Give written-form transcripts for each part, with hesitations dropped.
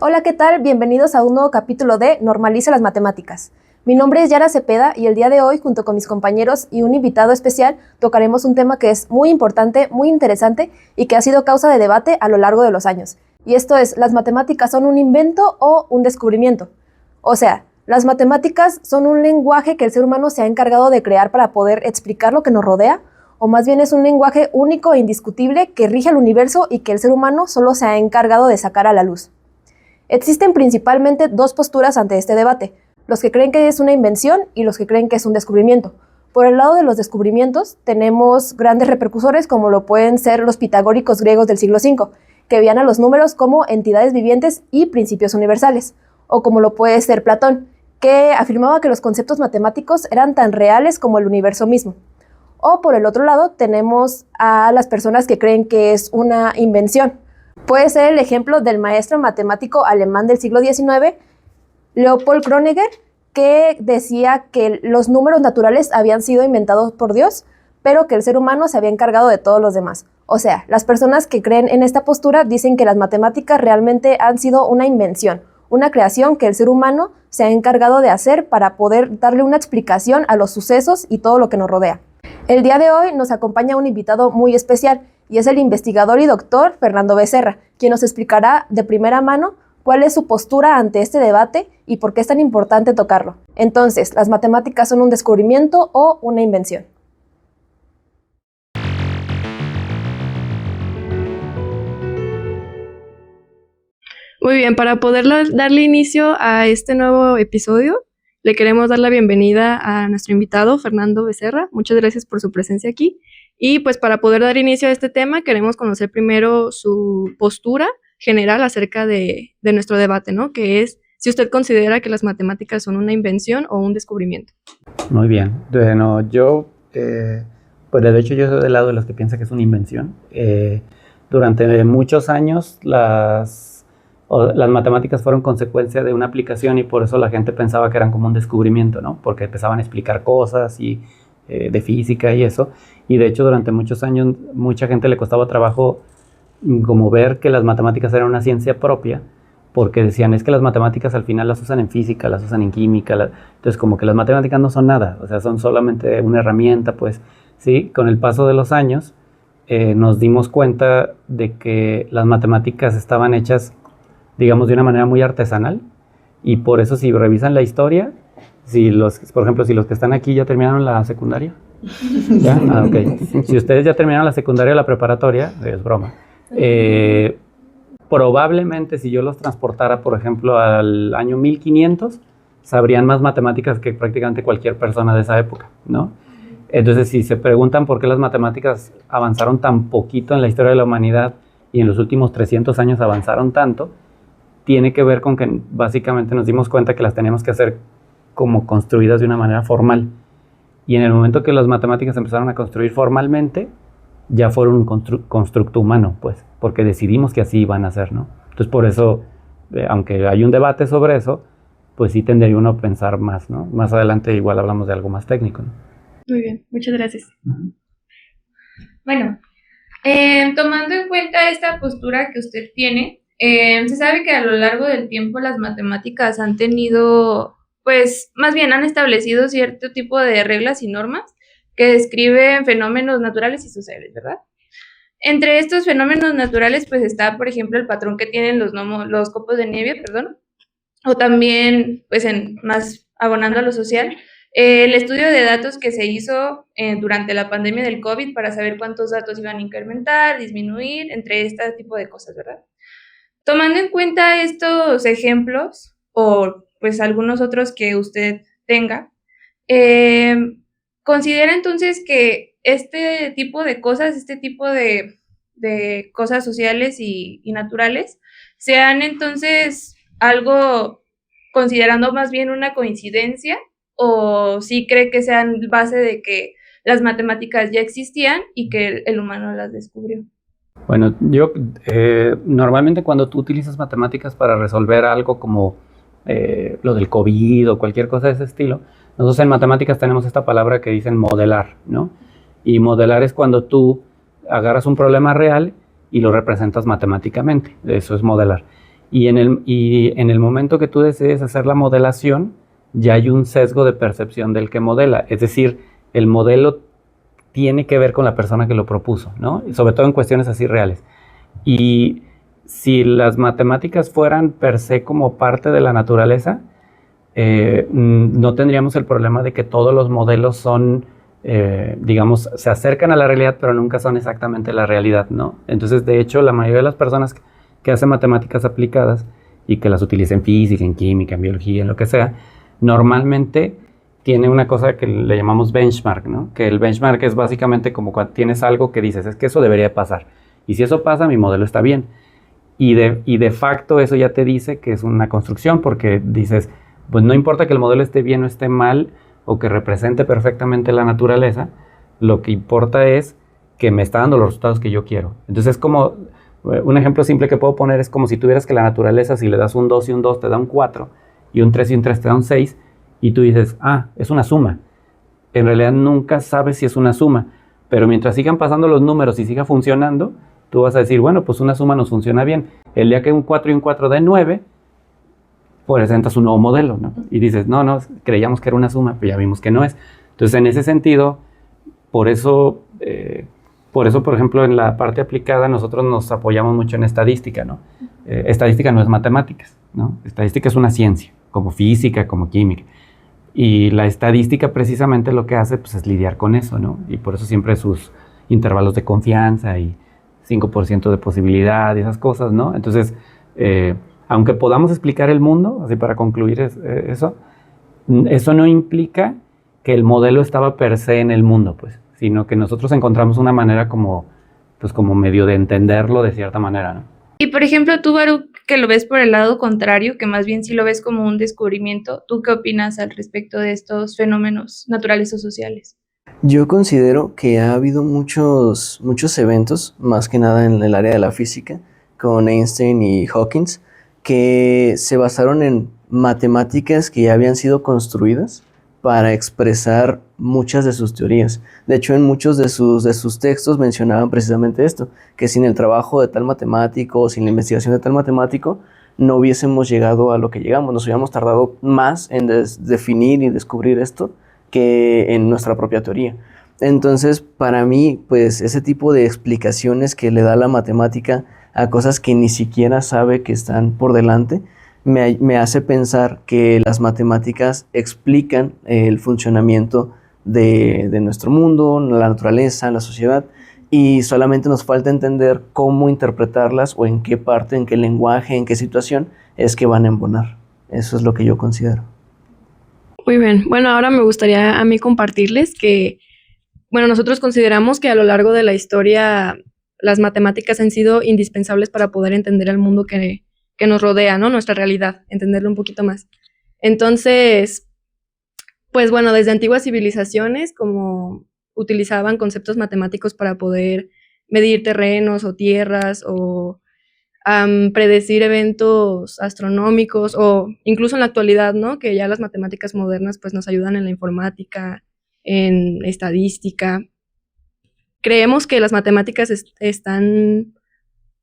Hola, ¿qué tal? Bienvenidos a un nuevo capítulo de Normaliza las Matemáticas. Mi nombre es Yara Cepeda y el día de hoy, junto con mis compañeros y un invitado especial, tocaremos un tema que es muy importante, muy interesante y que ha sido causa de debate a lo largo de los años. Y esto es, ¿las matemáticas son un invento o un descubrimiento? O sea, las matemáticas son un lenguaje que el ser humano se ha encargado de crear para poder explicar lo que nos rodea, o más bien es un lenguaje único e indiscutible que rige el universo y que el ser humano solo se ha encargado de sacar a la luz. Existen principalmente dos posturas ante este debate, los que creen que es una invención y los que creen que es un descubrimiento. Por el lado de los descubrimientos, tenemos grandes repercusores como lo pueden ser los pitagóricos griegos del siglo V, que veían a los números como entidades vivientes y principios universales, o como lo puede ser Platón, que afirmaba que los conceptos matemáticos eran tan reales como el universo mismo. O por el otro lado, tenemos a las personas que creen que es una invención. Puede ser el ejemplo del maestro matemático alemán del siglo XIX, Leopold Kronecker, que decía que los números naturales habían sido inventados por Dios, pero que el ser humano se había encargado de todos los demás. O sea, las personas que creen en esta postura dicen que las matemáticas realmente han sido una invención, una creación que el ser humano se ha encargado de hacer para poder darle una explicación a los sucesos y todo lo que nos rodea. El día de hoy nos acompaña un invitado muy especial y es el investigador y doctor Fernando Becerra, quien nos explicará de primera mano cuál es su postura ante este debate y por qué es tan importante tocarlo. Entonces, ¿las matemáticas son un descubrimiento o una invención? Muy bien, para poder darle inicio a este nuevo episodio, le queremos dar la bienvenida a nuestro invitado, Fernando Becerra. Muchas gracias por su presencia aquí. Y pues para poder dar inicio a este tema, queremos conocer primero su postura general acerca de nuestro debate, ¿no? Que es si usted considera que las matemáticas son una invención o un descubrimiento. Muy bien. Bueno, pues de hecho yo soy del lado de los que piensa que es una invención. Durante muchos años las matemáticas fueron consecuencia de una aplicación y por eso la gente pensaba que eran como un descubrimiento, ¿no? Porque empezaban a explicar cosas y de física y eso. Y de hecho durante muchos años mucha gente le costaba trabajo como ver que las matemáticas eran una ciencia propia, porque decían, es que las matemáticas al final las usan en física, las usan en química, entonces como que las matemáticas no son nada, o sea, son solamente una herramienta, pues, ¿sí? Con el paso de los años nos dimos cuenta de que las matemáticas estaban hechas, digamos, de una manera muy artesanal, y por eso si revisan la historia, por ejemplo, si los que están aquí ya terminaron la secundaria, ¿ya? Ah, ok. Si ustedes ya terminaron la secundaria o la preparatoria, es broma, probablemente si yo los transportara, por ejemplo, al año 1500, sabrían más matemáticas que prácticamente cualquier persona de esa época, ¿no? Entonces, si se preguntan por qué las matemáticas avanzaron tan poquito en la historia de la humanidad y en los últimos 300 años avanzaron tanto, tiene que ver con que básicamente nos dimos cuenta que las teníamos que hacer como construidas de una manera formal. Y en el momento que las matemáticas empezaron a construir formalmente, ya fueron un constructo humano, pues, porque decidimos que así iban a ser, ¿no? Entonces, por eso, aunque hay un debate sobre eso, pues sí tendría uno a pensar más, ¿no? Más adelante igual hablamos de algo más técnico, ¿no? Muy bien, muchas gracias. Bueno, tomando en cuenta esta postura que usted tiene, se sabe que a lo largo del tiempo las matemáticas han tenido, pues, más bien han establecido cierto tipo de reglas y normas que describen fenómenos naturales y sociales, ¿verdad? Entre estos fenómenos naturales, pues está, por ejemplo, el patrón que tienen los copos de nieve, perdón, o también, pues, más abonando a lo social, el estudio de datos que se hizo durante la pandemia del COVID para saber cuántos datos iban a incrementar, disminuir, entre este tipo de cosas, ¿verdad? Tomando en cuenta estos ejemplos, o pues algunos otros que usted tenga, ¿considera entonces que este tipo de cosas, este tipo de cosas sociales y naturales, sean entonces algo considerando más bien una coincidencia, o sí cree que sean base de que las matemáticas ya existían y que el humano las descubrió? Bueno, yo normalmente cuando tú utilizas matemáticas para resolver algo como lo del COVID o cualquier cosa de ese estilo, nosotros en matemáticas tenemos esta palabra que dicen modelar, ¿no? Y modelar es cuando tú agarras un problema real y lo representas matemáticamente, eso es modelar. y en el momento que tú decides hacer la modelación, ya hay un sesgo de percepción del que modela. Es decir, el modelo tiene que ver con la persona que lo propuso, ¿no? Y sobre todo en cuestiones así reales. Y si las matemáticas fueran per se como parte de la naturaleza, no tendríamos el problema de que todos los modelos son, digamos, se acercan a la realidad, pero nunca son exactamente la realidad, ¿no? Entonces, de hecho, la mayoría de las personas que hacen matemáticas aplicadas y que las utilizan en física, en química, en biología, en lo que sea, normalmente tiene una cosa que le llamamos benchmark, ¿no? Que el benchmark es básicamente como cuando tienes algo que dices, es que eso debería pasar. Y si eso pasa, mi modelo está bien. Y de facto eso ya te dice que es una construcción, porque dices, pues no importa que el modelo esté bien o esté mal, o que represente perfectamente la naturaleza, lo que importa es que me está dando los resultados que yo quiero. Entonces es como, un ejemplo simple que puedo poner es como si tuvieras que la naturaleza, si le das un 2 y un 2 te da un 4, y un 3 y un 3 te da un 6, y tú dices, es una suma. En realidad nunca sabes si es una suma, pero mientras sigan pasando los números y siga funcionando, tú vas a decir, bueno, pues una suma nos funciona bien. El día que un 4 y un 4 den 9, presentas un nuevo modelo, ¿no? Y dices, no, creíamos que era una suma, pero ya vimos que no es. Entonces, en ese sentido, por eso, por ejemplo, en la parte aplicada nosotros nos apoyamos mucho en estadística, ¿no? Estadística no es matemáticas, ¿no? Estadística es una ciencia, como física, como química. Y la estadística precisamente lo que hace pues, es lidiar con eso, ¿no? Y por eso siempre sus intervalos de confianza y 5% de posibilidad y esas cosas, ¿no? Entonces, aunque podamos explicar el mundo, así para concluir eso no implica que el modelo estaba per se en el mundo, pues, sino que nosotros encontramos una manera como medio de entenderlo de cierta manera, ¿no? Y por ejemplo, tú, Baruch, que lo ves por el lado contrario, que más bien sí lo ves como un descubrimiento, ¿tú qué opinas al respecto de estos fenómenos naturales o sociales? Yo considero que ha habido muchos eventos, más que nada en el área de la física, con Einstein y Hawkins, que se basaron en matemáticas que ya habían sido construidas para expresar muchas de sus teorías. De hecho, en muchos de sus textos mencionaban precisamente esto, que sin el trabajo de tal matemático o sin la investigación de tal matemático, no hubiésemos llegado a lo que llegamos. Nos hubiéramos tardado más en definir y descubrir esto que en nuestra propia teoría. Entonces, para mí, pues ese tipo de explicaciones que le da la matemática a cosas que ni siquiera sabe que están por delante, me hace pensar que las matemáticas explican el funcionamiento de nuestro mundo, la naturaleza, la sociedad, y solamente nos falta entender cómo interpretarlas o en qué parte, en qué lenguaje, en qué situación es que van a embonar. Eso es lo que yo considero. Muy bien. Bueno, ahora me gustaría a mí compartirles que, bueno, nosotros consideramos que a lo largo de la historia las matemáticas han sido indispensables para poder entender el mundo que nos rodea, ¿no? Nuestra realidad, entenderlo un poquito más. Entonces, pues bueno, desde antiguas civilizaciones como utilizaban conceptos matemáticos para poder medir terrenos o tierras o predecir eventos astronómicos o incluso en la actualidad, ¿no? Que ya las matemáticas modernas pues nos ayudan en la informática, en estadística. Creemos que las matemáticas están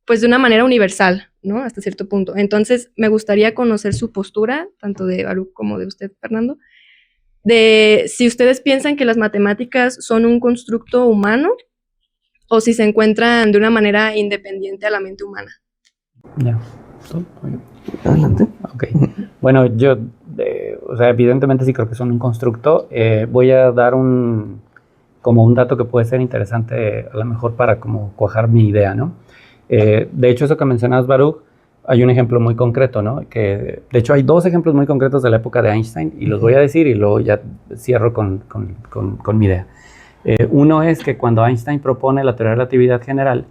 pues de una manera universal, ¿no? Hasta cierto punto. Entonces, me gustaría conocer su postura, tanto de Baruch como de usted, Fernando, de si ustedes piensan que las matemáticas son un constructo humano o si se encuentran de una manera independiente a la mente humana. Ya. Adelante. Ok. Bueno, yo, o sea, evidentemente sí creo que son un constructo. Voy a dar como un dato que puede ser interesante a lo mejor para como cuajar mi idea, ¿no? De hecho, eso que mencionabas, Baruch, hay un ejemplo muy concreto, ¿no? Que, de hecho, hay dos ejemplos muy concretos de la época de Einstein y los voy a decir y luego ya cierro con mi idea. Uno es que cuando Einstein propone la teoría de la relatividad general,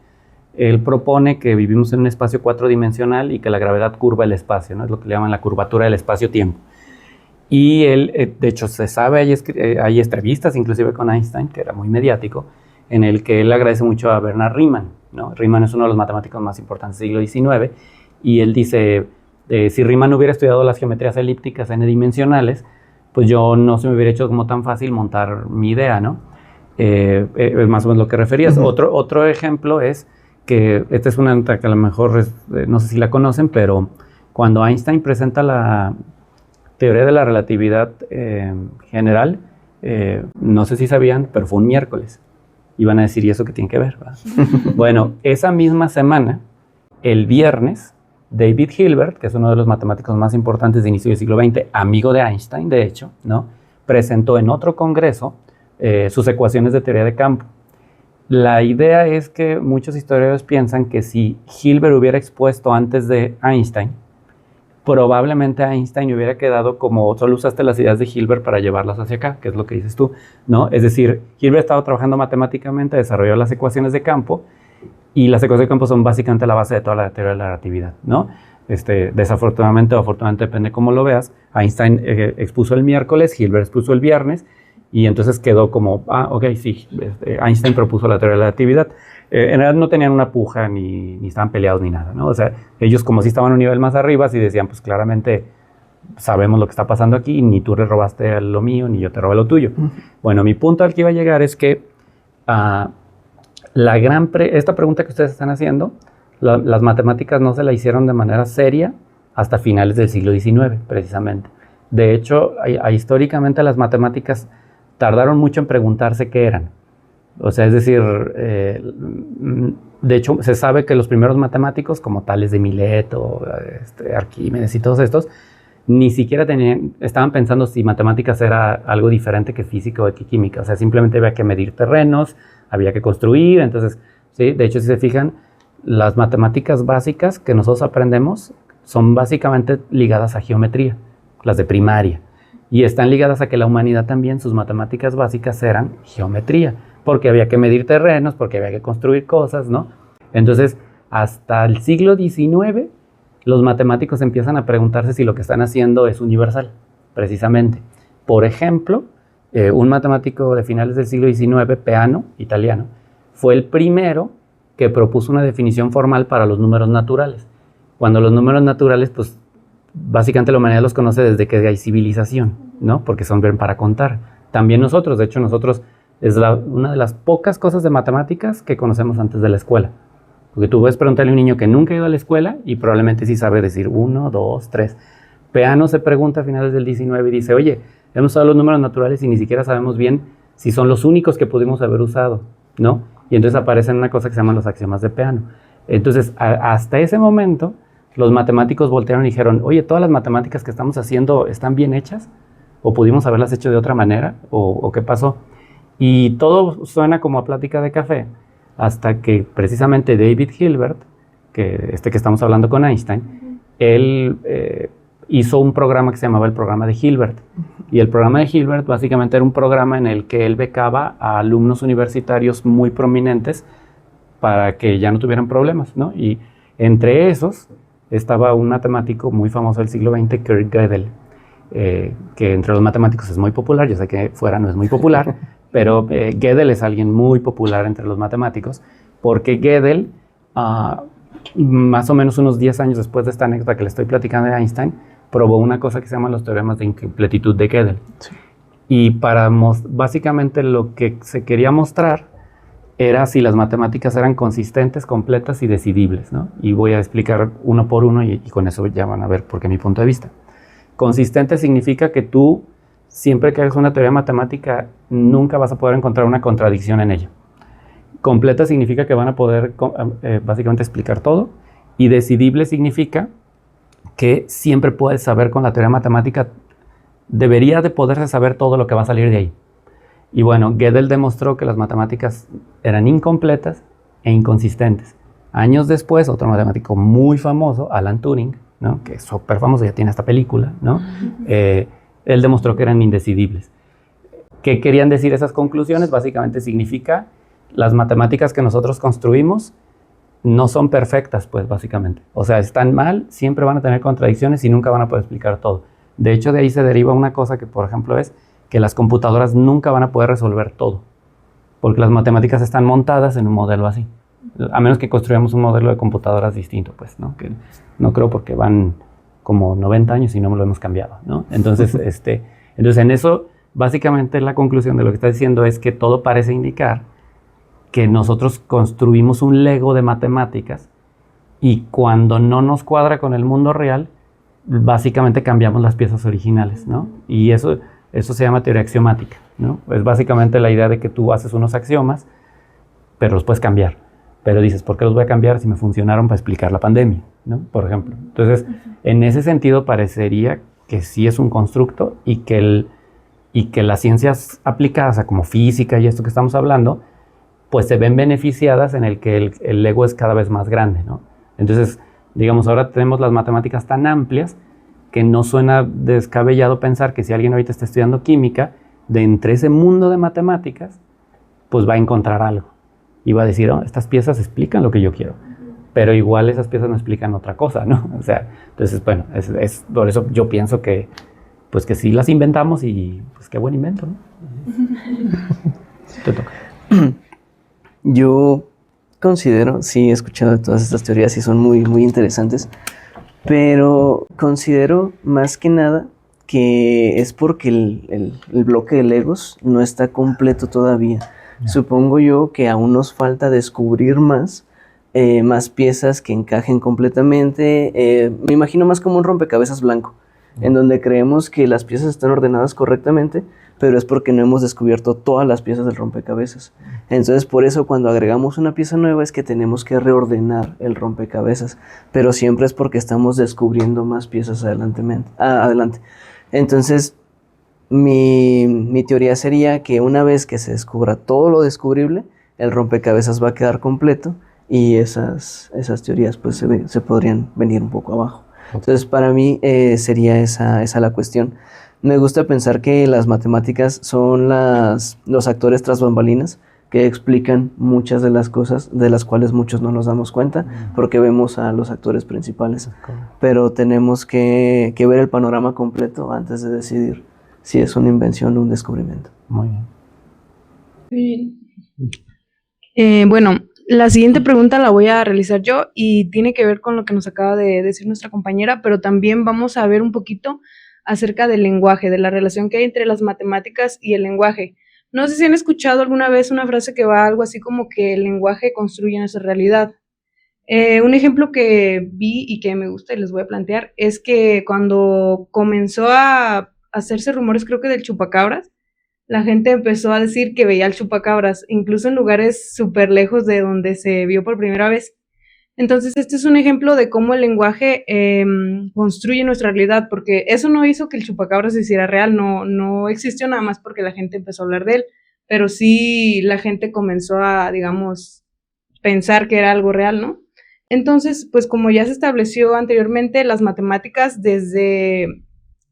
él propone que vivimos en un espacio cuatridimensional y que la gravedad curva el espacio, ¿no? Es lo que le llaman la curvatura del espacio-tiempo. Y él, de hecho, se sabe, hay entrevistas inclusive con Einstein, que era muy mediático, en el que él agradece mucho a Bernard Riemann, ¿no? Riemann es uno de los matemáticos más importantes del siglo XIX, y él dice, si Riemann hubiera estudiado las geometrías elípticas n-dimensionales, pues yo no se me hubiera hecho como tan fácil montar mi idea, ¿no? Es más o menos lo que referías. Otro ejemplo es que esta es una que a lo mejor, no sé si la conocen, pero Cuando Einstein presenta la teoría de la relatividad general, no sé si sabían, pero fue un miércoles. Iban a decir, ¿y eso qué tiene que ver? Bueno, esa misma semana, el viernes, David Hilbert, que es uno de los matemáticos más importantes de inicio del siglo XX, amigo de Einstein, de hecho, ¿no?, presentó en otro congreso sus ecuaciones de teoría de campo. La idea es que muchos historiadores piensan que si Hilbert hubiera expuesto antes de Einstein, probablemente Einstein hubiera quedado como solo usaste las ideas de Hilbert para llevarlas hacia acá, que es lo que dices tú, ¿no? Es decir, Hilbert estaba trabajando matemáticamente, desarrolló las ecuaciones de campo, y las ecuaciones de campo son básicamente la base de toda la teoría de la relatividad, ¿no? Desafortunadamente o afortunadamente, depende cómo lo veas, Einstein expuso el miércoles, Hilbert expuso el viernes, y entonces quedó como, ok, sí, Einstein propuso la teoría de la relatividad. En realidad no tenían una puja, ni estaban peleados ni nada, ¿no? O sea, ellos como si estaban a un nivel más arriba, sí decían, pues claramente sabemos lo que está pasando aquí, ni tú le robaste lo mío, ni yo te robé lo tuyo. Bueno, mi punto al que iba a llegar es que esta pregunta que ustedes están haciendo, las matemáticas no se la hicieron de manera seria hasta finales del siglo XIX, precisamente. De hecho, históricamente las matemáticas tardaron mucho en preguntarse qué eran. O sea, es decir, de hecho, se sabe que los primeros matemáticos, como Tales de Mileto, Arquímedes y todos estos, ni siquiera estaban pensando si matemáticas era algo diferente que física o que química. O sea, simplemente había que medir terrenos, había que construir. Entonces, sí, de hecho, si se fijan, las matemáticas básicas que nosotros aprendemos son básicamente ligadas a geometría, las de primaria. Y están ligadas a que la humanidad también, sus matemáticas básicas eran geometría, porque había que medir terrenos, porque había que construir cosas, ¿no? Entonces, hasta el siglo XIX, los matemáticos empiezan a preguntarse si lo que están haciendo es universal, precisamente. Por ejemplo, un matemático de finales del siglo XIX, Peano, italiano, fue el primero que propuso una definición formal para los números naturales. Cuando los números naturales, pues, básicamente la humanidad los conoce desde que hay civilización, ¿no? Porque son para contar. También nosotros, de hecho, es una de las pocas cosas de matemáticas que conocemos antes de la escuela. Porque tú puedes preguntarle a un niño que nunca ha ido a la escuela y probablemente sí sabe decir 1, 2, 3. Peano se pregunta a finales del 19 y dice, oye, hemos usado los números naturales y ni siquiera sabemos bien si son los únicos que pudimos haber usado, ¿no? Y entonces aparecen una cosa que se llaman los axiomas de Peano. Entonces, hasta ese momento, los matemáticos voltearon y dijeron, oye, ¿todas las matemáticas que estamos haciendo están bien hechas? ¿O pudimos haberlas hecho de otra manera? ¿O qué pasó? Y todo suena como a plática de café, hasta que precisamente David Hilbert, que estamos hablando con Einstein, él hizo un programa que se llamaba el programa de Hilbert. Y el programa de Hilbert básicamente era un programa en el que él becaba a alumnos universitarios muy prominentes para que ya no tuvieran problemas, ¿no? Y entre esos estaba un matemático muy famoso del siglo XX, Kurt Gödel, que entre los matemáticos es muy popular. Yo sé que fuera no es muy popular, pero Gödel es alguien muy popular entre los matemáticos, porque Gödel, más o menos unos 10 años después de esta anécdota que le estoy platicando de Einstein, probó una cosa que se llama los teoremas de incompletitud de Gödel. Sí. Y básicamente lo que se quería mostrar era si las matemáticas eran consistentes, completas y decidibles, ¿no? Y voy a explicar uno por uno y con eso ya van a ver por qué mi punto de vista. Consistente significa que tú, siempre que hagas una teoría matemática, nunca vas a poder encontrar una contradicción en ella. Completa significa que van a poder básicamente explicar todo. Y decidible significa que siempre puedes saber con la teoría matemática, debería de poderse saber todo lo que va a salir de ahí. Y bueno, Gödel demostró que las matemáticas eran incompletas e inconsistentes. Años después, otro matemático muy famoso, Alan Turing, ¿no?, que es súper famoso, ya tiene esta película, ¿no? Él demostró que eran indecidibles. ¿Qué querían decir esas conclusiones? Básicamente significa las matemáticas que nosotros construimos no son perfectas, pues, básicamente. O sea, están mal, siempre van a tener contradicciones y nunca van a poder explicar todo. De hecho, de ahí se deriva una cosa que, por ejemplo, es que las computadoras nunca van a poder resolver todo, porque las matemáticas están montadas en un modelo así. A menos que construyamos un modelo de computadoras distinto, pues, ¿no? Que no creo, porque van como 90 años y no lo hemos cambiado, ¿no? Entonces, entonces en eso, básicamente la conclusión de lo que está diciendo es que todo parece indicar que nosotros construimos un Lego de matemáticas y cuando no nos cuadra con el mundo real, básicamente cambiamos las piezas originales, ¿no? Y eso se llama teoría axiomática, ¿no? Es básicamente la idea de que tú haces unos axiomas, pero los puedes cambiar. Pero dices, ¿por qué los voy a cambiar si me funcionaron para explicar la pandemia, ¿no? Por ejemplo. Entonces, en ese sentido parecería que sí es un constructo y que las ciencias aplicadas, como física y esto que estamos hablando, pues se ven beneficiadas en el que el ego es cada vez más grande, ¿no? Entonces, digamos, ahora tenemos las matemáticas tan amplias que no suena descabellado pensar que si alguien ahorita está estudiando química, de entre ese mundo de matemáticas, pues va a encontrar algo. Y va a decir, oh, estas piezas explican lo que yo quiero. Pero igual esas piezas no explican otra cosa, ¿no? O sea, entonces, bueno, es por eso yo pienso que, pues que sí las inventamos y pues qué buen invento, ¿no? Te toca. Yo considero, sí he escuchado todas estas teorías y son muy, muy interesantes, pero considero más que nada que es porque el bloque de Legos no está completo todavía. Supongo yo que aún nos falta descubrir más piezas que encajen completamente. Me imagino más como un rompecabezas blanco, en donde creemos que las piezas están ordenadas correctamente, pero es porque no hemos descubierto todas las piezas del rompecabezas. Entonces, por eso cuando agregamos una pieza nueva es que tenemos que reordenar el rompecabezas, pero siempre es porque estamos descubriendo más piezas adelante. Entonces, mi teoría sería que una vez que se descubra todo lo descubrible, el rompecabezas va a quedar completo y esas teorías pues se podrían venir un poco abajo. Entonces, para mí sería esa la cuestión. Me gusta pensar que las matemáticas son los actores tras bambalinas que explican muchas de las cosas de las cuales muchos no nos damos cuenta porque vemos a los actores principales. Pero tenemos que ver el panorama completo antes de decidir si es una invención o un descubrimiento. Muy bien. Bueno, la siguiente pregunta la voy a realizar yo y tiene que ver con lo que nos acaba de decir nuestra compañera, pero también vamos a ver un poquito acerca del lenguaje, de la relación que hay entre las matemáticas y el lenguaje. No sé si han escuchado alguna vez una frase que va algo así como que el lenguaje construye nuestra realidad. Un ejemplo que vi y que me gusta y les voy a plantear es que cuando comenzó a hacerse rumores, creo que del chupacabras, la gente empezó a decir que veía al chupacabras, incluso en lugares súper lejos de donde se vio por primera vez. Entonces, este es un ejemplo de cómo el lenguaje construye nuestra realidad, porque eso no hizo que el chupacabras se hiciera real, no existió nada más porque la gente empezó a hablar de él, pero sí la gente comenzó a, digamos, pensar que era algo real, ¿no? Entonces, pues como ya se estableció anteriormente, las matemáticas desde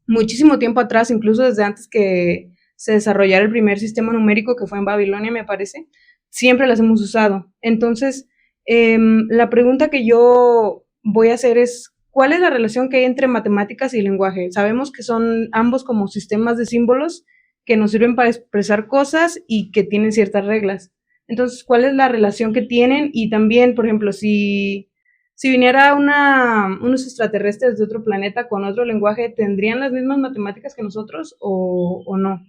muchísimo tiempo atrás, incluso desde antes que se desarrollara el primer sistema numérico, que fue en Babilonia, me parece, siempre las hemos usado. Entonces, la pregunta que yo voy a hacer es, ¿cuál es la relación que hay entre matemáticas y lenguaje? Sabemos que son ambos como sistemas de símbolos que nos sirven para expresar cosas y que tienen ciertas reglas. Entonces, ¿cuál es la relación que tienen? Y también, por ejemplo, si viniera unos extraterrestres de otro planeta con otro lenguaje, ¿tendrían las mismas matemáticas que nosotros o no?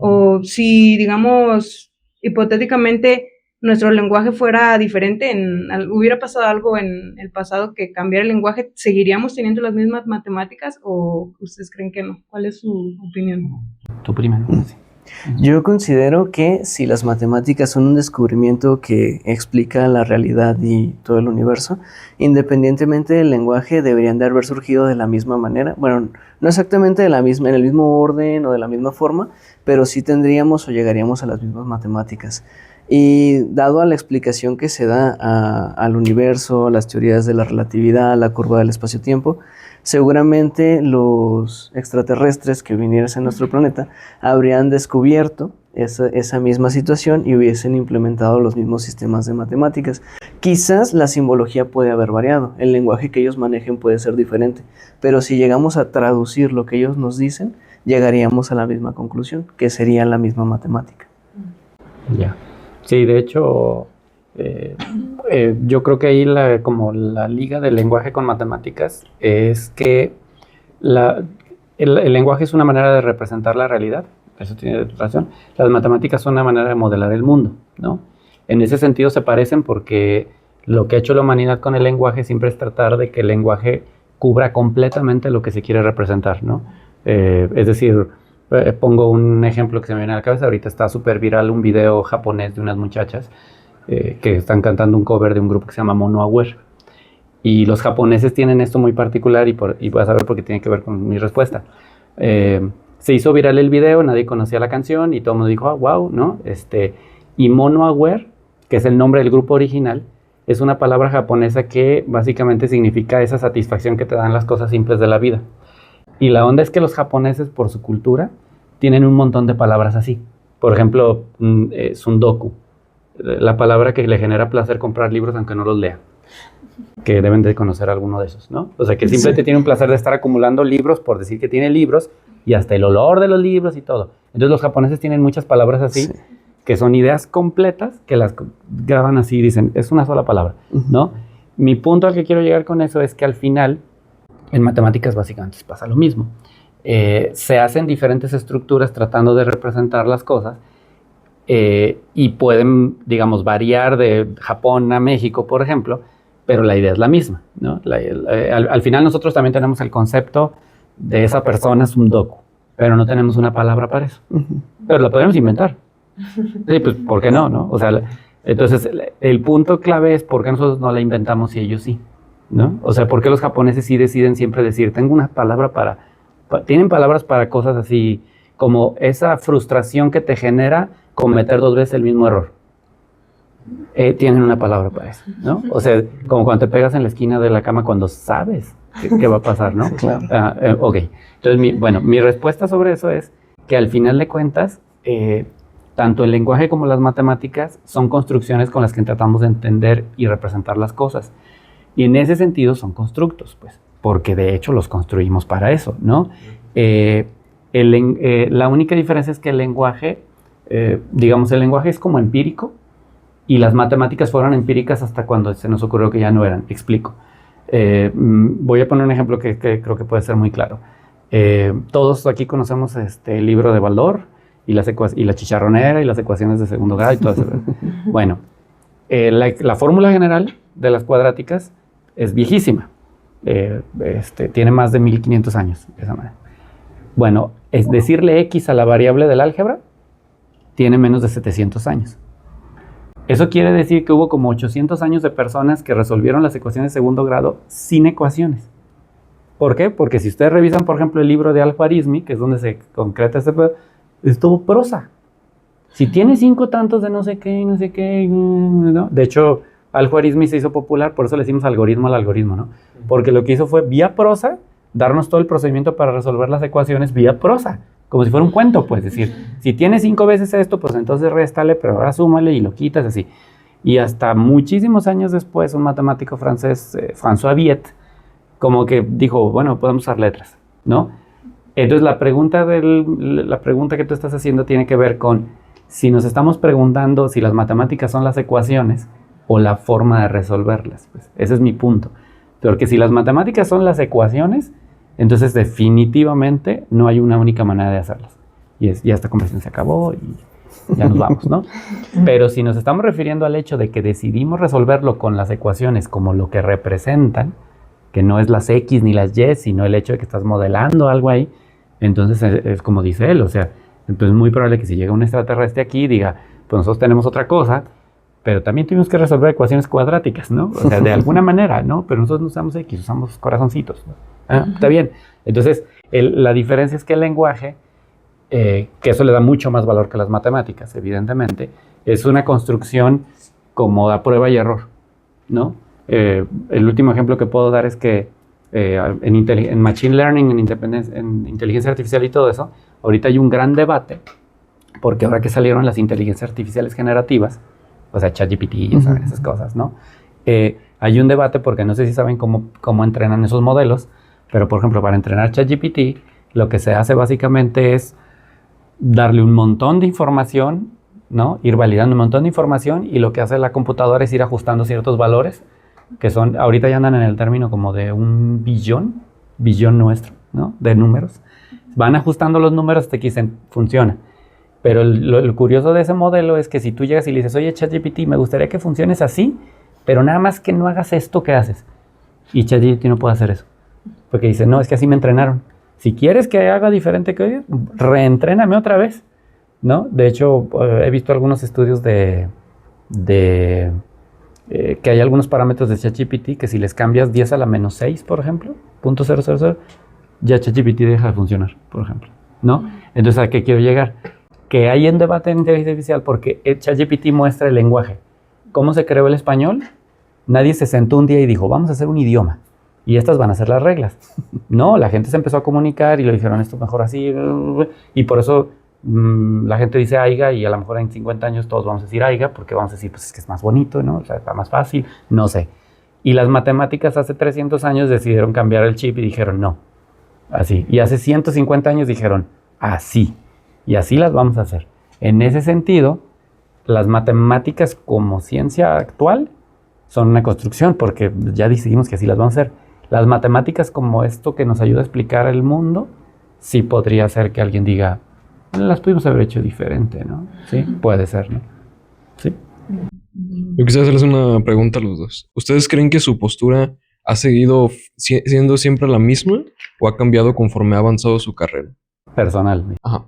O si, digamos, hipotéticamente nuestro lenguaje fuera diferente, hubiera pasado algo en el pasado que cambiara el lenguaje, ¿seguiríamos teniendo las mismas matemáticas o ustedes creen que no? ¿Cuál es su opinión? Tú primero. Sí. Yo considero que si las matemáticas son un descubrimiento que explica la realidad y todo el universo, independientemente del lenguaje, deberían de haber surgido de la misma manera. Bueno, no exactamente en el mismo orden o de la misma forma, pero sí tendríamos o llegaríamos a las mismas matemáticas. Y dado a la explicación que se da al universo, las teorías de la relatividad, la curva del espacio-tiempo, seguramente los extraterrestres que vinieran a nuestro planeta habrían descubierto esa misma situación y hubiesen implementado los mismos sistemas de matemáticas. Quizás la simbología puede haber variado, el lenguaje que ellos manejen puede ser diferente, pero si llegamos a traducir lo que ellos nos dicen, llegaríamos a la misma conclusión, que sería la misma matemática. Ya. Sí, de hecho, yo creo que ahí como la liga del lenguaje con matemáticas es que el lenguaje es una manera de representar la realidad, eso tiene razón. Las matemáticas son una manera de modelar el mundo, ¿no? En ese sentido se parecen porque lo que ha hecho la humanidad con el lenguaje siempre es tratar de que el lenguaje cubra completamente lo que se quiere representar, ¿no? Es decir, pongo un ejemplo que se me viene a la cabeza. Ahorita está súper viral un video japonés de unas muchachas que están cantando un cover de un grupo que se llama Mono Aware. Y los japoneses tienen esto muy particular y vas a ver por qué tiene que ver con mi respuesta. Se hizo viral el video, nadie conocía la canción y todo el mundo dijo, wow, ¿no? Y Mono Aware, que es el nombre del grupo original, es una palabra japonesa que básicamente significa esa satisfacción que te dan las cosas simples de la vida. Y la onda es que los japoneses, por su cultura, tienen un montón de palabras así. Por ejemplo, sundoku, la palabra que le genera placer comprar libros aunque no los lea. Que deben de conocer alguno de esos, ¿no? O sea, que simplemente tiene un placer de estar acumulando libros por decir que tiene libros y hasta el olor de los libros y todo. Entonces los japoneses tienen muchas palabras así, sí, que son ideas completas, que las graban así y dicen, es una sola palabra, ¿no? Mi punto al que quiero llegar con eso es que al final, en matemáticas básicamente pasa lo mismo. Se hacen diferentes estructuras tratando de representar las cosas y pueden, digamos, variar de Japón a México, por ejemplo, pero la idea es la misma, ¿no? Al final nosotros también tenemos el concepto de esa persona sundoku, pero no tenemos una palabra para eso. Pero la podemos inventar. Sí, pues, ¿por qué no, no? O sea, entonces, el punto clave es por qué nosotros no la inventamos y ellos sí, ¿no? O sea, ¿por qué los japoneses sí deciden siempre decir, tengo una palabra tienen palabras para cosas así, como esa frustración que te genera cometer 2 veces el mismo error? Tienen una palabra para eso, ¿no? O sea, como cuando te pegas en la esquina de la cama cuando sabes qué va a pasar, ¿no? Claro. Ok, entonces, mi respuesta sobre eso es que al final de cuentas, tanto el lenguaje como las matemáticas son construcciones con las que tratamos de entender y representar las cosas. Y en ese sentido son constructos, pues, porque de hecho los construimos para eso, ¿no? La única diferencia es que el lenguaje, digamos, el lenguaje es como empírico y las matemáticas fueron empíricas hasta cuando se nos ocurrió que ya no eran. Explico. Voy a poner un ejemplo que creo que puede ser muy claro. Todos aquí conocemos el libro de Baldor y la chicharronera y las ecuaciones de segundo grado y todo eso. Bueno, la fórmula general de las cuadráticas es viejísima. Tiene más de 1500 años. Esa manera. Bueno, es decirle x a la variable del álgebra tiene menos de 700 años. Eso quiere decir que hubo como 800 años de personas que resolvieron las ecuaciones de segundo grado sin ecuaciones. ¿Por qué? Porque si ustedes revisan, por ejemplo, el libro de Al-Khwarizmi, que es donde se concreta es todo prosa. Si tiene 5 tantos de no sé qué, ¿no? De hecho, Al-Khwarizmi se hizo popular, por eso le decimos algoritmo al algoritmo, ¿no? Porque lo que hizo fue, vía prosa, darnos todo el procedimiento para resolver las ecuaciones vía prosa. Como si fuera un cuento, pues, es decir, si tiene 5 veces esto, pues entonces réstale, pero ahora súmale y lo quitas así. Y hasta muchísimos años después, un matemático francés, François Viet, como que dijo, bueno, podemos usar letras, ¿no? Entonces la pregunta que tú estás haciendo tiene que ver con si nos estamos preguntando si las matemáticas son las ecuaciones o la forma de resolverlas. Pues ese es mi punto. Porque si las matemáticas son las ecuaciones, entonces definitivamente no hay una única manera de hacerlas. Y ya esta conversación se acabó y ya nos vamos, ¿no? Pero si nos estamos refiriendo al hecho de que decidimos resolverlo con las ecuaciones como lo que representan, que no es las X ni las Y, sino el hecho de que estás modelando algo ahí, entonces es como dice él, o sea, entonces es muy probable que si llega un extraterrestre aquí diga, pues nosotros tenemos otra cosa, pero también tuvimos que resolver ecuaciones cuadráticas, ¿no? O sea, de alguna manera, ¿no? Pero nosotros no usamos X, usamos corazoncitos, ¿no? Está bien. Entonces, la diferencia es que el lenguaje, que eso le da mucho más valor que las matemáticas, evidentemente, es una construcción como a prueba y error, ¿no? El último ejemplo que puedo dar es que en Machine Learning, en inteligencia artificial y todo eso, ahorita hay un gran debate, porque ahora que salieron las inteligencias artificiales generativas, o sea, ChatGPT, ya saben, esas cosas, ¿no? Hay un debate porque no sé si saben cómo entrenan esos modelos, pero por ejemplo, para entrenar ChatGPT, lo que se hace básicamente es darle un montón de información, ¿no? Ir validando un montón de información y lo que hace la computadora es ir ajustando ciertos valores que son, ahorita ya andan en el término como de 1 billón nuestro, ¿no? De números. Van ajustando los números hasta que dicen, funciona. Pero lo curioso de ese modelo es que si tú llegas y le dices, oye, ChatGPT, me gustaría que funciones así, pero nada más que no hagas esto que haces. Y ChatGPT no puede hacer eso. porque dice, no, es que así me entrenaron. Si quieres que haga diferente que hoy, reentréname otra vez, ¿no? De hecho, he visto algunos estudios que hay algunos parámetros de ChatGPT que si les cambias 10 a la menos 6, por ejemplo, .000, ya ChatGPT deja de funcionar, por ejemplo, ¿no? Entonces, ¿a qué quiero llegar? Que hay un debate en inteligencia artificial porque ChatGPT muestra el lenguaje. ¿Cómo se creó el español? Nadie se sentó un día y dijo, vamos a hacer un idioma y estas van a ser las reglas. No, la gente se empezó a comunicar y le dijeron esto mejor así, y por eso la gente dice aiga, y a lo mejor en 50 años todos vamos a decir aiga, porque vamos a decir, pues es que es más bonito, ¿no? O sea, está más fácil, no sé. Y las matemáticas hace 300 años decidieron cambiar el chip y dijeron no, así. Y hace 150 años dijeron así, y así las vamos a hacer. En ese sentido, las matemáticas como ciencia actual son una construcción, porque ya decidimos que así las vamos a hacer. Las matemáticas como esto que nos ayuda a explicar el mundo, sí podría ser que alguien diga, las pudimos haber hecho diferente, ¿no? Sí, puede ser, ¿no? Sí. Yo quisiera hacerles una pregunta a los dos. ¿Ustedes creen que su postura ha seguido siendo siempre la misma o ha cambiado conforme ha avanzado su carrera? Personal. Ajá.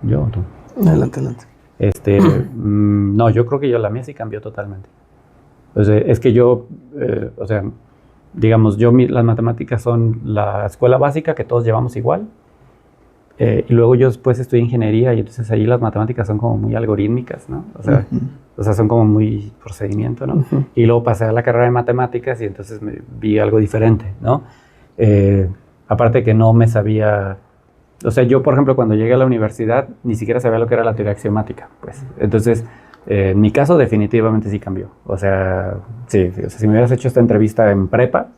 ¿Yo o tú? Adelante. No, yo creo que la mía sí cambió totalmente. O sea, es que yo, digamos, las matemáticas son la escuela básica que todos llevamos igual. Y luego yo después estudié ingeniería y entonces ahí las matemáticas son como muy algorítmicas, ¿no? O sea, son como muy procedimiento, ¿no? Y luego pasé a la carrera de matemáticas y entonces me vi algo diferente, ¿no? Aparte que no me sabía... O sea, yo, por ejemplo, cuando llegué a la universidad ni siquiera sabía lo que era la teoría axiomática, pues. Entonces, en mi caso definitivamente sí cambió. O sea, sí, o sea, si me hubieras hecho esta entrevista en prepa,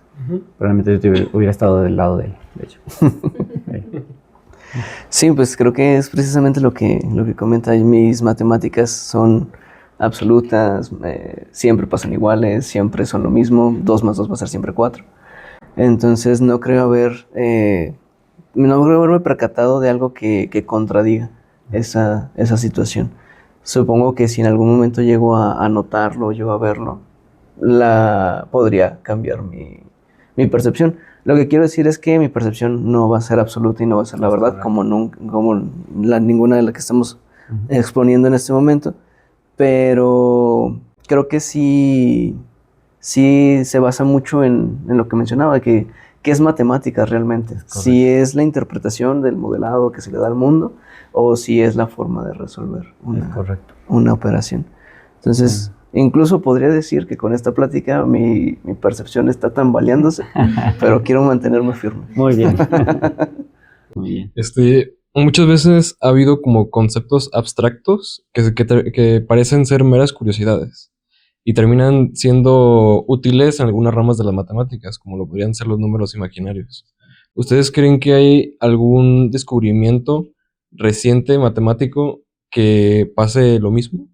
probablemente yo hubiera estado del lado de él, de hecho. Sí, pues creo que es precisamente lo que comenta. Mis matemáticas son absolutas, siempre pasan iguales, siempre son lo mismo, 2 más 2 va a ser siempre 4. Entonces no creo haberme percatado de algo que contradiga esa situación. Supongo que si en algún momento llego a notarlo, yo a verlo, podría cambiar mi percepción. Lo que quiero decir es que mi percepción no va a ser absoluta y no va a ser la verdad, como ninguna de las que estamos exponiendo en este momento, pero creo que sí se basa mucho en lo que mencionaba, que es matemática realmente, si es la interpretación del modelado que se le da al mundo o si es la forma de resolver una operación. Entonces, incluso podría decir que con esta plática mi percepción está tambaleándose, pero quiero mantenerme firme. Muy bien. Muy bien. Muchas veces ha habido como conceptos abstractos que parecen ser meras curiosidades y terminan siendo útiles en algunas ramas de las matemáticas, como lo podrían ser los números imaginarios. ¿Ustedes creen que hay algún descubrimiento reciente matemático que pase lo mismo?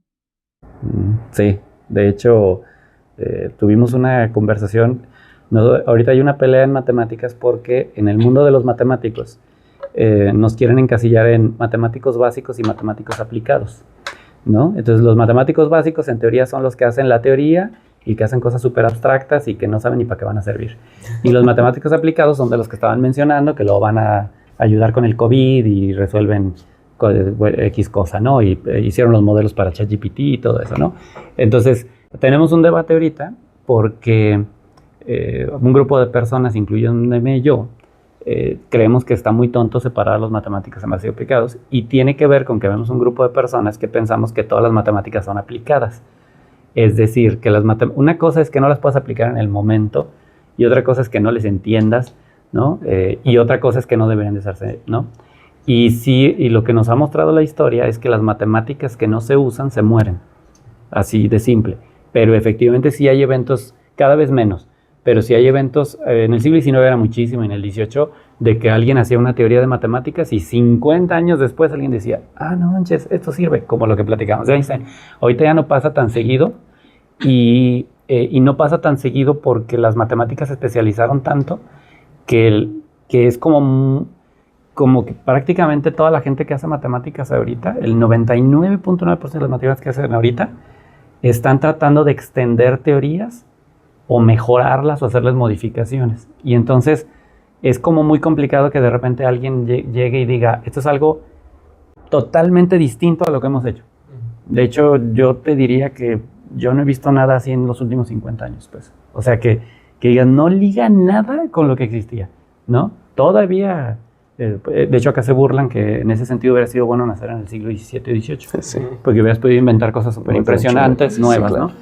Sí, de hecho, tuvimos una conversación. Ahorita hay una pelea en matemáticas porque en el mundo de los matemáticos nos quieren encasillar en matemáticos básicos y matemáticos aplicados, ¿no? Entonces los matemáticos básicos en teoría son los que hacen la teoría y que hacen cosas súper abstractas y que no saben ni para qué van a servir. Y los matemáticos aplicados son de los que estaban mencionando, que luego van a ayudar con el COVID y resuelven X cosa, ¿no? Y hicieron los modelos para ChatGPT y todo eso, ¿no? Entonces, tenemos un debate ahorita porque un grupo de personas, incluyéndome yo, creemos que está muy tonto separar los matemáticas y aplicados, y tiene que ver con que vemos un grupo de personas que pensamos que todas las matemáticas son aplicadas. Es decir, que una cosa es que no las puedas aplicar en el momento y otra cosa es que no les entiendas, ¿no? Y otra cosa es que no deberían de usarse, ¿no? Y lo que nos ha mostrado la historia es que las matemáticas que no se usan se mueren, así de simple. Pero efectivamente sí hay eventos, cada vez menos, pero sí hay eventos, en el siglo XIX era muchísimo, en el XVIII, de que alguien hacía una teoría de matemáticas y 50 años después alguien decía, no manches, esto sirve, como lo que platicamos de Einstein. Ahorita ya no pasa tan seguido y no pasa tan seguido porque las matemáticas se especializaron tanto que es como que prácticamente toda la gente que hace matemáticas ahorita, el 99.9% de las matemáticas que hacen ahorita, están tratando de extender teorías o mejorarlas o hacerles modificaciones. Y entonces es como muy complicado que de repente alguien llegue y diga, esto es algo totalmente distinto a lo que hemos hecho. De hecho, yo te diría que yo no he visto nada así en los últimos 50 años, pues. O sea, que digan, no liga nada con lo que existía, ¿no? Todavía, de hecho acá se burlan que en ese sentido hubiera sido bueno nacer en el siglo XVII y XVIII, Sí. porque hubieras podido inventar cosas súper impresionantes, nuevas, sí, claro. ¿no?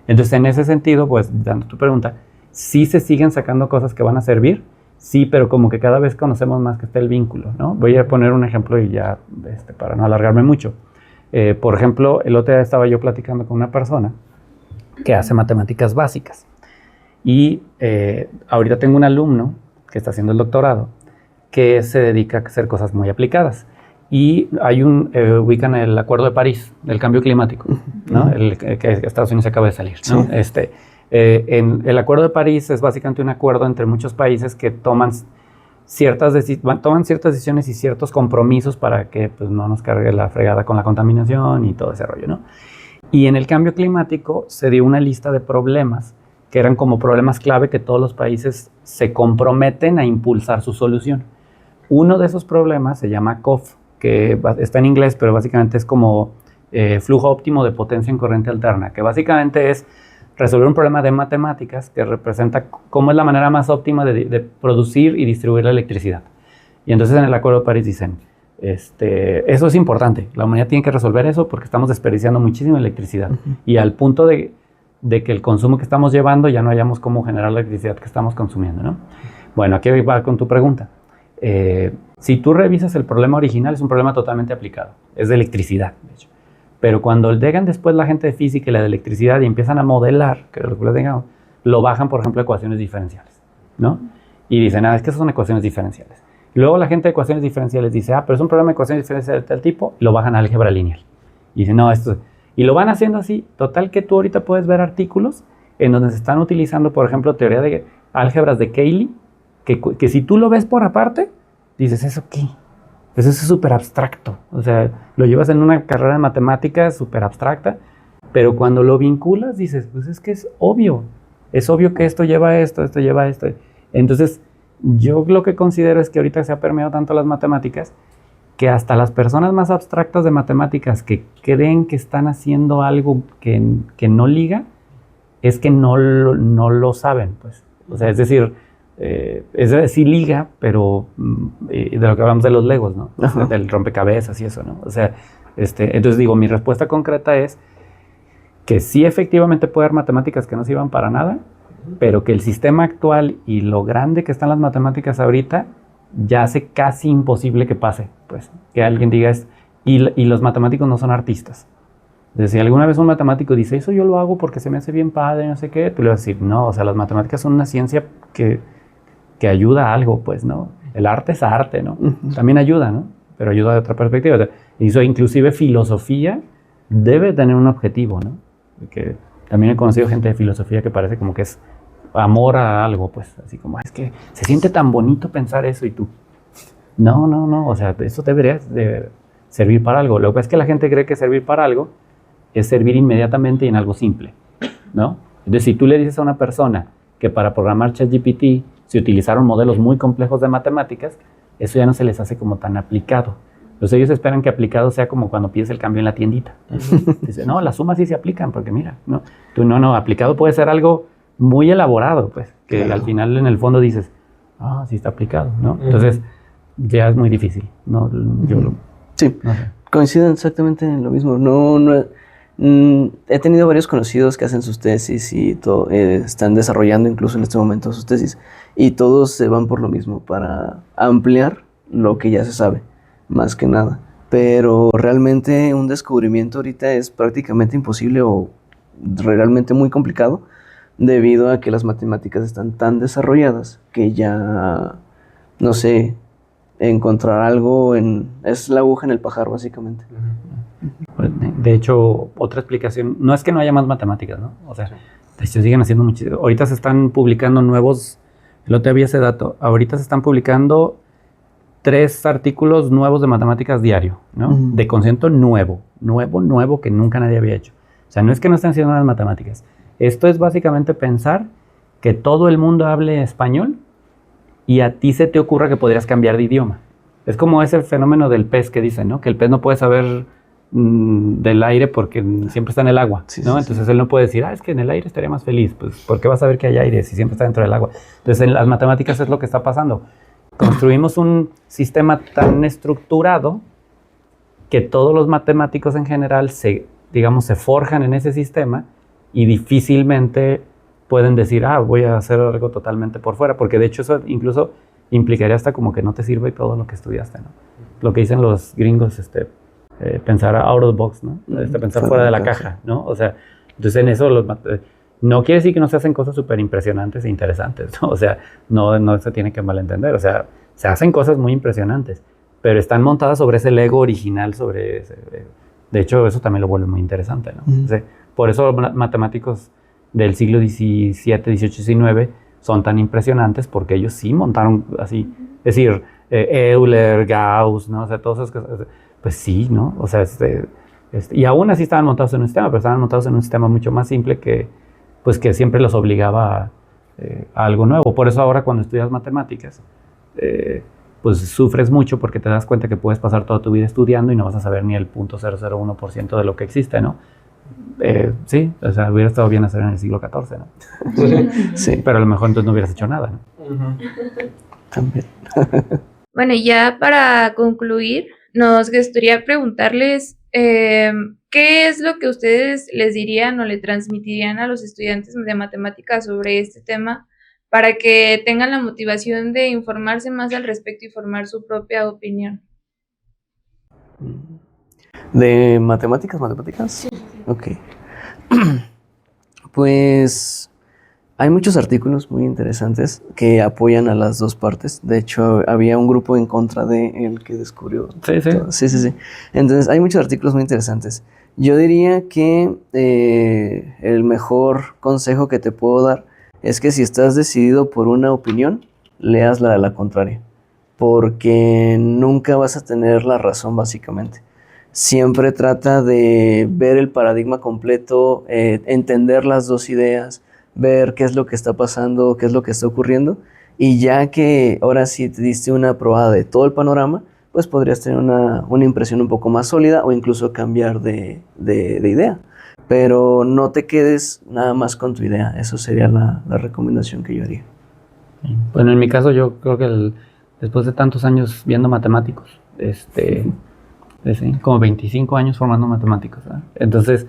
Entonces, en ese sentido, pues, dando tu pregunta, sí se siguen sacando cosas que van a servir, sí, pero como que cada vez conocemos más que está el vínculo, ¿no? Voy a poner un ejemplo y ya, para no alargarme mucho. Por ejemplo, el otro día estaba yo platicando con una persona que hace matemáticas básicas. Y ahorita tengo un alumno que está haciendo el doctorado que se dedica a hacer cosas muy aplicadas. Y hay ubican el Acuerdo de París del cambio climático, ¿no? El que Estados Unidos acaba de salir, ¿no? Sí. En el Acuerdo de París es básicamente un acuerdo entre muchos países que toman ciertas decisiones y ciertos compromisos para que pues, no nos cargue la fregada con la contaminación y todo ese rollo, ¿no? Y en el cambio climático se dio una lista de problemas que eran como problemas clave que todos los países se comprometen a impulsar su solución. Uno de esos problemas se llama COF, que está en inglés, pero básicamente es como flujo óptimo de potencia en corriente alterna, que básicamente es resolver un problema de matemáticas que representa cómo es la manera más óptima de producir y distribuir la electricidad. Y entonces en el Acuerdo de París dicen, eso es importante, la humanidad tiene que resolver eso porque estamos desperdiciando muchísima electricidad. Y al punto de que el consumo que estamos llevando ya no hayamos cómo generar la electricidad que estamos consumiendo, ¿no? Bueno, aquí va con tu pregunta. Si tú revisas el problema original, es un problema totalmente aplicado, es de electricidad, de hecho. Pero cuando llegan después la gente de física y la de electricidad y empiezan a modelar, que lo que les digamos, lo bajan, por ejemplo, a ecuaciones diferenciales, ¿no? Y dicen, es que esas son ecuaciones diferenciales. Y luego la gente de ecuaciones diferenciales dice, pero es un problema de ecuaciones diferenciales de tal tipo, y lo bajan a álgebra lineal. Y dicen, no, esto... Y lo van haciendo así, total que tú ahorita puedes ver artículos en donde se están utilizando, por ejemplo, teoría de álgebras de Cayley, que si tú lo ves por aparte, dices, ¿eso qué? Pues eso es súper abstracto. O sea, lo llevas en una carrera de matemáticas súper abstracta, pero cuando lo vinculas dices, pues es que es obvio. Es obvio que esto lleva a esto, esto lleva a esto. Entonces, yo lo que considero es que ahorita se ha permeado tanto las matemáticas que hasta las personas más abstractas de matemáticas que creen que están haciendo algo que no liga, es que no lo saben, pues. O sea, es decir, sí liga, pero de lo que hablamos de los Legos, ¿no? O sea, del rompecabezas y eso, ¿no? O sea, entonces digo, mi respuesta concreta es que sí efectivamente puede haber matemáticas que no sirvan para nada, pero que el sistema actual y lo grande que están las matemáticas ahorita ya hace casi imposible que pase, pues, que alguien diga y los matemáticos no son artistas. Entonces, si alguna vez un matemático dice, eso yo lo hago porque se me hace bien padre, no sé qué, tú le vas a decir, no, o sea, las matemáticas son una ciencia que ayuda a algo, pues, ¿no? El arte es arte, ¿no? También ayuda, ¿no? Pero ayuda de otra perspectiva. Y eso, inclusive filosofía debe tener un objetivo, ¿no? Porque también he conocido gente de filosofía que parece como que es amor a algo, pues, así como, es que se siente tan bonito pensar eso y tú, no, o sea, eso debería de servir para algo. Lo que pasa es que la gente cree que servir para algo es servir inmediatamente y en algo simple, ¿no? Entonces, si tú le dices a una persona que para programar ChatGPT se utilizaron modelos muy complejos de matemáticas, eso ya no se les hace como tan aplicado. Entonces ellos esperan que aplicado sea como cuando pides el cambio en la tiendita. Dicen, no, las sumas sí se aplican, porque mira, no, tú no, aplicado puede ser algo muy elaborado, pues, que claro, al final en el fondo dices, sí está aplicado, ¿no? Entonces ya es muy difícil, ¿no? Sí, no sé. Coincido exactamente en lo mismo. He tenido varios conocidos que hacen sus tesis y están desarrollando incluso en este momento sus tesis, y todos se van por lo mismo, para ampliar lo que ya se sabe, más que nada. Pero realmente un descubrimiento ahorita es prácticamente imposible o realmente muy complicado, debido a que las matemáticas están tan desarrolladas que ya, no sé, encontrar algo es la aguja en el pajar, básicamente. De hecho, otra explicación, no es que no haya más matemáticas, ¿no? O sea, de hecho siguen haciendo muchísimo. Ahorita se están publicando nuevos, el otro día vi ese dato, ahorita se están publicando 3 artículos nuevos de matemáticas diario, ¿no? De concepto nuevo que nunca nadie había hecho. O sea, no es que no estén haciendo las matemáticas. Esto es básicamente pensar que todo el mundo hable español y a ti se te ocurra que podrías cambiar de idioma. Es como ese fenómeno del pez que dicen, ¿no? Que el pez no puede saber del aire porque siempre está en el agua, Sí, ¿no? sí, Entonces él no puede decir, es que en el aire estaría más feliz. Pues, ¿por qué vas a saber que hay aire si siempre está dentro del agua? Entonces en las matemáticas es lo que está pasando. Construimos un sistema tan estructurado que todos los matemáticos en general se forjan en ese sistema y difícilmente pueden decir, voy a hacer algo totalmente por fuera, porque de hecho eso incluso implicaría hasta como que no te sirve todo lo que estudiaste, ¿no? Lo que dicen los gringos, pensar out of the box, ¿no? Pensar fuera de la caja, ¿no? O sea, entonces en eso no quiere decir que no se hacen cosas súper impresionantes e interesantes, ¿no? O sea, no se tiene que malentender, o sea, se hacen cosas muy impresionantes, pero están montadas sobre ese Lego original, de hecho, eso también lo vuelve muy interesante, ¿no? O sea, por eso los matemáticos del siglo XVII, XVIII, XIX son tan impresionantes, porque ellos sí montaron así, es decir, Euler, Gauss, ¿no? O sea, todas esas cosas, pues sí, ¿no? O sea, y aún así estaban montados en un sistema, pero estaban montados en un sistema mucho más simple que siempre los obligaba a algo nuevo. Por eso ahora cuando estudias matemáticas, pues sufres mucho porque te das cuenta que puedes pasar toda tu vida estudiando y no vas a saber ni el 0.001% de lo que existe, ¿no? Sí, o sea, hubiera estado bien hacer en el siglo XIV, ¿no? Sí, Pero a lo mejor entonces no hubieras hecho nada, ¿no? también. Bueno, y ya para concluir, nos gustaría preguntarles qué es lo que ustedes les dirían o le transmitirían a los estudiantes de matemáticas sobre este tema para que tengan la motivación de informarse más al respecto y formar su propia opinión. ¿De matemáticas? Sí. Ok. Pues hay muchos artículos muy interesantes que apoyan a las dos partes. De hecho, había un grupo en contra de el que descubrió. Sí, sí. todo. Sí. Entonces, hay muchos artículos muy interesantes. Yo diría que el mejor consejo que te puedo dar es que si estás decidido por una opinión, leas la de la contraria, porque nunca vas a tener la razón, básicamente. Siempre trata de ver el paradigma completo, entender las dos ideas, ver qué es lo que está pasando, qué es lo que está ocurriendo, y ya que ahora sí te diste una probada de todo el panorama, pues podrías tener una impresión un poco más sólida o incluso cambiar de idea. Pero no te quedes nada más con tu idea, eso sería la recomendación que yo haría. Bueno, en mi caso yo creo que después de tantos años viendo matemáticos, como 25 años formando matemáticos, ¿verdad? Entonces,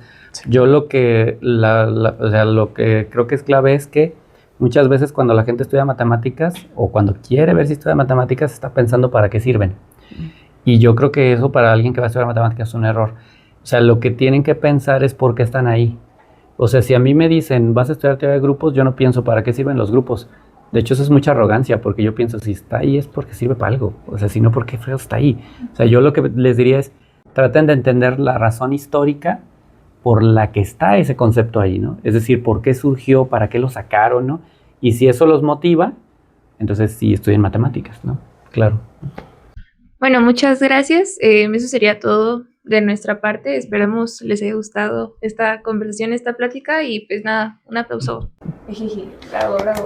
yo lo que creo que es clave es que muchas veces cuando la gente estudia matemáticas o cuando quiere ver si estudia matemáticas está pensando para qué sirven. Y yo creo que eso para alguien que va a estudiar matemáticas es un error. O sea, lo que tienen que pensar es por qué están ahí. O sea, si a mí me dicen, vas a estudiar teoría de grupos, yo no pienso para qué sirven los grupos. De hecho, eso es mucha arrogancia, porque yo pienso, si está ahí es porque sirve para algo. O sea, si no, ¿por qué feo está ahí? O sea, yo lo que les diría es, traten de entender la razón histórica por la que está ese concepto ahí, ¿no? Es decir, por qué surgió, para qué lo sacaron, ¿no? Y si eso los motiva, entonces sí estudien matemáticas, ¿no? Claro. Bueno, muchas gracias. Eso sería todo de nuestra parte. Esperamos les haya gustado esta conversación, esta plática y pues nada, un aplauso. Bravo, bravo.